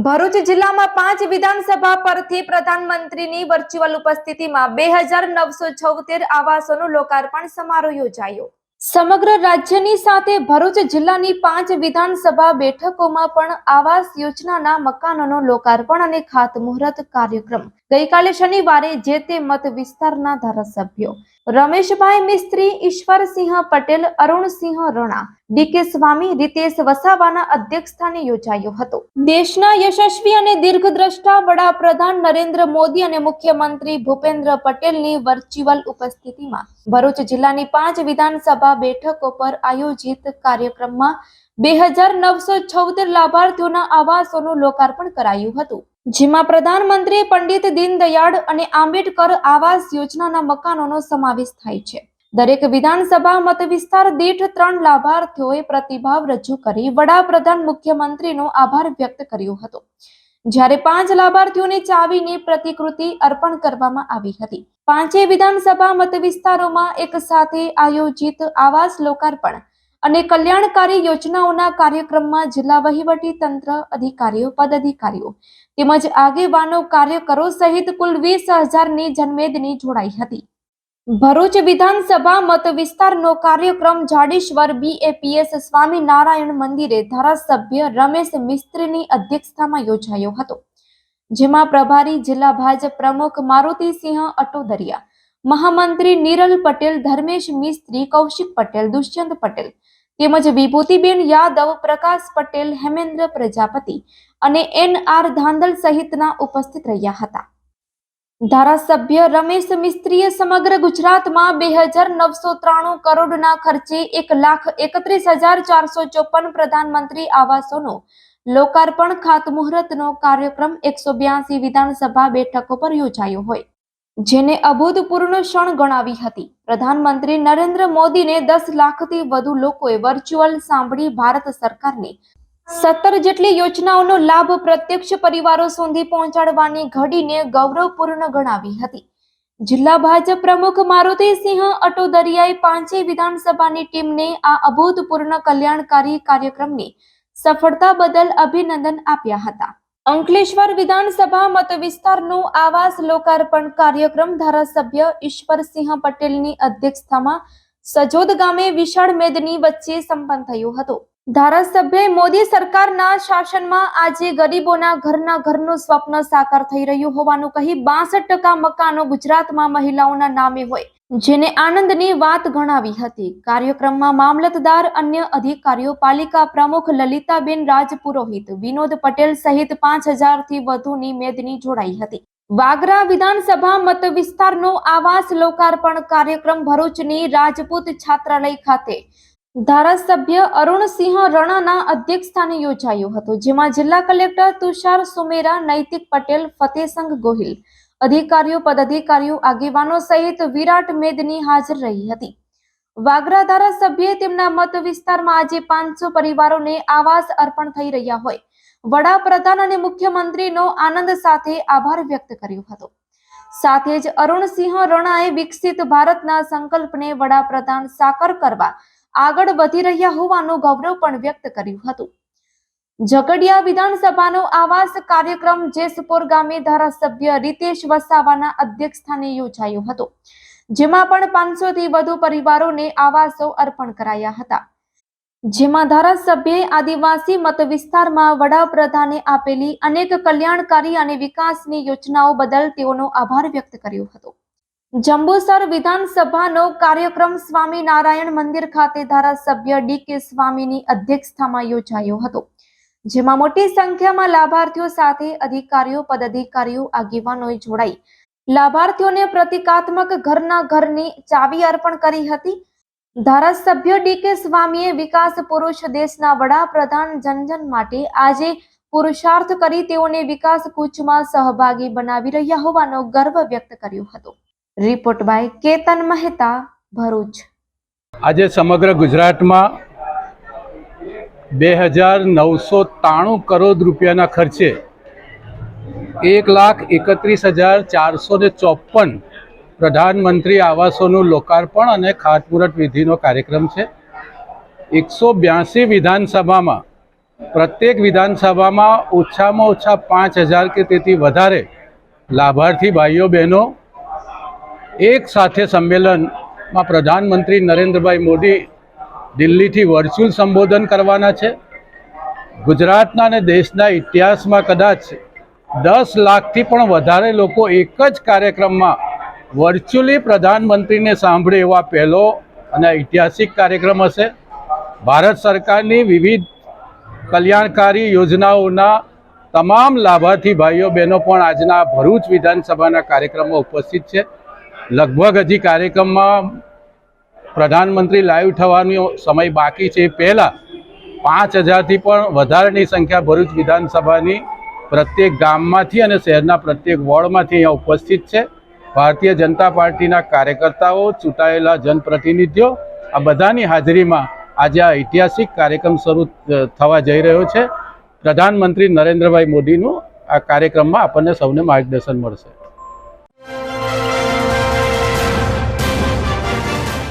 ભરૂચ જિલ્લામાં 5 વિધાનસભા પરથી પ્રધાનમંત્રીની વર્ચ્યુઅલ ઉપસ્થિતિમાં 2976 આવાસોનું લોકાર્પણ સમારોહ યોજાયો। સમગ્ર રાજ્યની સાથે ભરૂચ જિલ્લાની 5 વિધાનસભા બેઠકોમાં પણ આવાસ યોજનાના મકાનોનો લોકાર્પણ અને ખાતમુહૂર્ત કાર્યક્રમ ગઈકાલે શનિવારે જે તે મત વિસ્તારના ધારાસભ્યો રમેશભાઈ મિસ્ત્રી, ઈશ્વરસિંહ પટેલ, અરુણસિંહ રણા, ડીકે સ્વામી, રીતેશ વસાવાના અધ્યક્ષસ્થાને યોજાયો હતો। દેશના યશસ્વી અને દીર્ઘદ્રષ્ટા વડાપ્રધાન નરેન્દ્ર મોદી અને મુખ્યમંત્રી ભૂપેન્દ્ર પટેલની વર્ચ્યુઅલ ઉપસ્થિતિમાં ભરૂચ જિલ્લાની 5 વિધાનસભા બેઠકો પર આયોજિત કાર્યક્રમમાં 2976 લાભાર્થીઓના આવાસોનું લોકાર્પણ કરાયું હતું, જેમાં પ્રધાનમંત્રી પંડિત દીનદયાળ અને આંબેડકર આવાસ યોજનાના મકાનોનો સમાવેશ થાય છે। દરેક વિધાનસભા મત વિસ્તાર દીઠ 3 લાભાર્થીઓએ પ્રતિભાવ રજૂ કરી વડાપ્રધાન મુખ્યમંત્રીનો આભાર વ્યક્ત કર્યો હતો, જ્યારે 5 લાભાર્થીઓને ચાવીની પ્રતિકૃતિ અર્પણ કરવામાં આવી હતી। 5 વિધાનસભા મત વિસ્તારોમાં એક સાથે આયોજિત આવાસ લોકાર્પણ અને કલ્યાણકારી યોજનાઓના કાર્યક્રમમાં જિલ્લા વહીવટી તંત્ર અધિકારીઓ, પદાધિકારીઓ તેમજ આગેવાનો, કાર્યકરો સહિત કુલ 20,000ની જનમેદની જોડાઈ હતી। ભરૂચ વિધાનસભા મત વિસ્તારનો કાર્યક્રમ જાડેશ્વર BAPS સ્વામિનારાયણ મંદિરે ધારાસભ્ય રમેશ મિસ્ત્રીની અધ્યક્ષતામાં યોજાયો હતો, જેમાં પ્રભારી જિલ્લા ભાજપ પ્રમુખ મારુતિસિંહ અટોદરિયા, મહામંત્રી નિરલ પટેલ, ધર્મેશ મિસ્ત્રી, કૌશિક પટેલ, દુષ્યંત પટેલ તેમજ વિભૂતિબેન યાદવ, પ્રકાશ પટેલ, હેમેન્દ્ર પ્રજાપતિ અને NR ધાંધલ સહિતના ઉપસ્થિત રહ્યા હતા। ધારાસભ્ય રમેશ મિસ્ત્રીએ સમગ્ર ગુજરાતમાં 2993 કરોડના ખર્ચે 1,31,454 પ્રધાનમંત્રી આવાસોનો લોકાર્પણ ખાતમુહૂર્તનો કાર્યક્રમ 182 વિધાનસભા બેઠકો પર યોજાયો હોય, જેને અભૂતપૂર્વ ક્ષણ ગણાવી હતી। પ્રધાનમંત્રી નરેન્દ્ર મોદીને 10 લાખથી વધુ લોકોએ વર્ચ્યુઅલ સાંભળી ભારત સરકારની 17 જેટલી યોજનાઓનો લાભ પ્રત્યક્ષ પરિવારો સુધી પહોંચાડવાની ઘડીને ગૌરવપૂર્ણ ગણાવી હતી। જિલ્લા ભાજપ પ્રમુખ મારુતિસિંહ અટોદરિયાએ 5 વિધાનસભાની ટીમને આ અભૂતપૂર્વ કલ્યાણકારી કાર્યક્રમની સફળતા બદલ અભિનંદન આપ્યા હતા। અંકલેશ્વર વિધાનસભા મત વિસ્તારનું આવાસ લોકાર્પણ કાર્યક્રમ ધારાસભ્ય ઈશ્વરસિંહ પટેલની અધ્યક્ષતામાં સજોદ ગામે વિશાળ મેદની વચ્ચે સંપન્ન થયો હતો। ધારાસભ્ય મોદી સરકારના શાસનમાં આજે ગરીબોના ઘરનું સ્વપ્ન સાકાર થઈ રહ્યું હોવાનું કહી 62% મકાનો ગુજરાતમાં મહિલાઓના નામે હોય, જેને આનંદની વાત ગણાવી હતી। કાર્યક્રમમાં મામલતદાર, અન્ય અધિકારીઓ, પાલિકા પ્રમુખ લલિતાબેન રાજપુરોહિત, વિનોદ પટેલ સહિત 5000થી વધુની મેદની જોડાઈ હતી। વાગરા વિધાનસભા મત વિસ્તારનો આવાસ લોકાર્પણ કાર્યક્રમ ભરૂચની રાજપૂત છાત્રાલય ખાતે ધારાસભ્ય અરુણસિંહ રણાના અધ્યક્ષસ્થાને યોજાયો હતો, જેમાં જિલ્લા કલેક્ટર તુષાર સુમેરા, નૈતિક પટેલ, ફતેસંગ ગોહિલ, અધિકારીઓ, પદાધિકારીઓ, આગેવાનો સહિત વિરાટ મેદની હાજર રહી હતી। વાગરા ધારાસભ્યએ તેમના મત વિસ્તારમાં આજે 500 પરિવારોને આવાસ અર્પણ થઈ રહ્યા હોય વડાપ્રધાન અને મુખ્યમંત્રીનો આનંદ સાથે આભાર વ્યક્ત કર્યો હતો। સાથે જ અરુણસિંહ રણાએ વિકસિત ભારતના સંકલ્પને વડાપ્રધાન સાકાર કરવા આગળ વધી રહ્યા હોવાનું ગૌરવ પણ વ્યક્ત કર્યું હતું। ઝઘડિયા વિધાનસભાનો આવાસ કાર્યક્રમ જેસપોર ગામે ધારાસભ્ય રીતેશ વસાવાના અધ્યક્ષસ્થાને યોજાયો હતો, જેમાં પણ 500થી વધુ પરિવારોને આવાસો અર્પણ કરાયા હતા। જેમાં ધારાસભ્યએ આદિવાસી મત વિસ્તારમાં વડાપ્રધાને આપેલી અનેક કલ્યાણકારી અને વિકાસની યોજનાઓ બદલ તેઓનો આભાર વ્યક્ત કર્યો હતો। જંબુસર વિધાનસભાનો કાર્યક્રમ સ્વામિનારાયણ મંદિર ખાતે ધારાસભ્ય ડીકે સ્વામીની અધ્યક્ષતામાં યોજાયો હતો, જેમાં મોટી સંખ્યામાં લાભાર્થીઓ સાથે અધિકારીઓ, પદાધિકારીઓ, આગેવાનોએ જોડાઈ લાભાર્થીઓને પ્રતિકાત્મક ઘરની ચાવી અર્પણ કરી હતી। ધારાસભ્ય ડીકે સ્વામીએ વિકાસ પુરુષ, દેશના વડાપ્રધાન જન માટે આજે પુરુષાર્થ કરી તેઓને વિકાસ કૂચમાં સહભાગી બનાવી રહ્યા હોવાનો ગર્વ વ્યક્ત કર્યો હતો। Report by Ketan Mehta, Bharuch. આજે સમગ્ર ગુજરાતમાં 2993 કરોડ રૂપિયાના ખર્ચે 1,31,454 પ્રધાનમંત્રી આવાસોનું લોકાર્પણ અને ખાતમુહૂર્ત વિધિનો કાર્યક્રમ છે। 182 વિધાનસભામાં પ્રત્યેક વિધાનસભામાં ઓછામાં ઓછા 5,000 કે તેથી વધારે લાભાર્થી ભાઈઓ બહેનો એક સાથે સંમેલનમાં પ્રધાનમંત્રી નરેન્દ્રભાઈ મોદી દિલ્હીથી વર્ચ્યુઅલ સંબોધન કરવાના છે. ગુજરાતના અને દેશના ઇતિહાસમાં કદાચ 10 લાખથી પણ વધારે લોકો એક જ કાર્યક્રમમાં વર્ચ્યુઅલી પ્રધાનમંત્રીને સાંભળે એવા પહેલો અને ઐતિહાસિક કાર્યક્રમ હશે. ભારત સરકારની વિવિધ કલ્યાણકારી યોજનાઓના તમામ લાભાર્થી ભાઈઓ બહેનો પણ આજના ભરૂચ વિધાનસભાના કાર્યક્રમમાં ઉપસ્થિત છે. લગભગ હજી કાર્યક્રમમાં પ્રધાનમંત્રી લાઈવ થવાનો સમય બાકી છે. એ પહેલાં 5,000થી પણ વધારેની સંખ્યા ભરૂચ વિધાનસભાની પ્રત્યેક ગામમાંથી અને શહેરના પ્રત્યેક વોર્ડમાંથી અહીંયા ઉપસ્થિત છે. ભારતીય જનતા પાર્ટીના કાર્યકર્તાઓ, ચૂંટાયેલા જનપ્રતિનિધિઓ, આ બધાની હાજરીમાં આજે આ ઐતિહાસિક કાર્યક્રમ શરૂ થવા જઈ રહ્યો છે. પ્રધાનમંત્રી નરેન્દ્રભાઈ મોદીનું આ કાર્યક્રમમાં આપણને સૌને માર્ગદર્શન મળશે.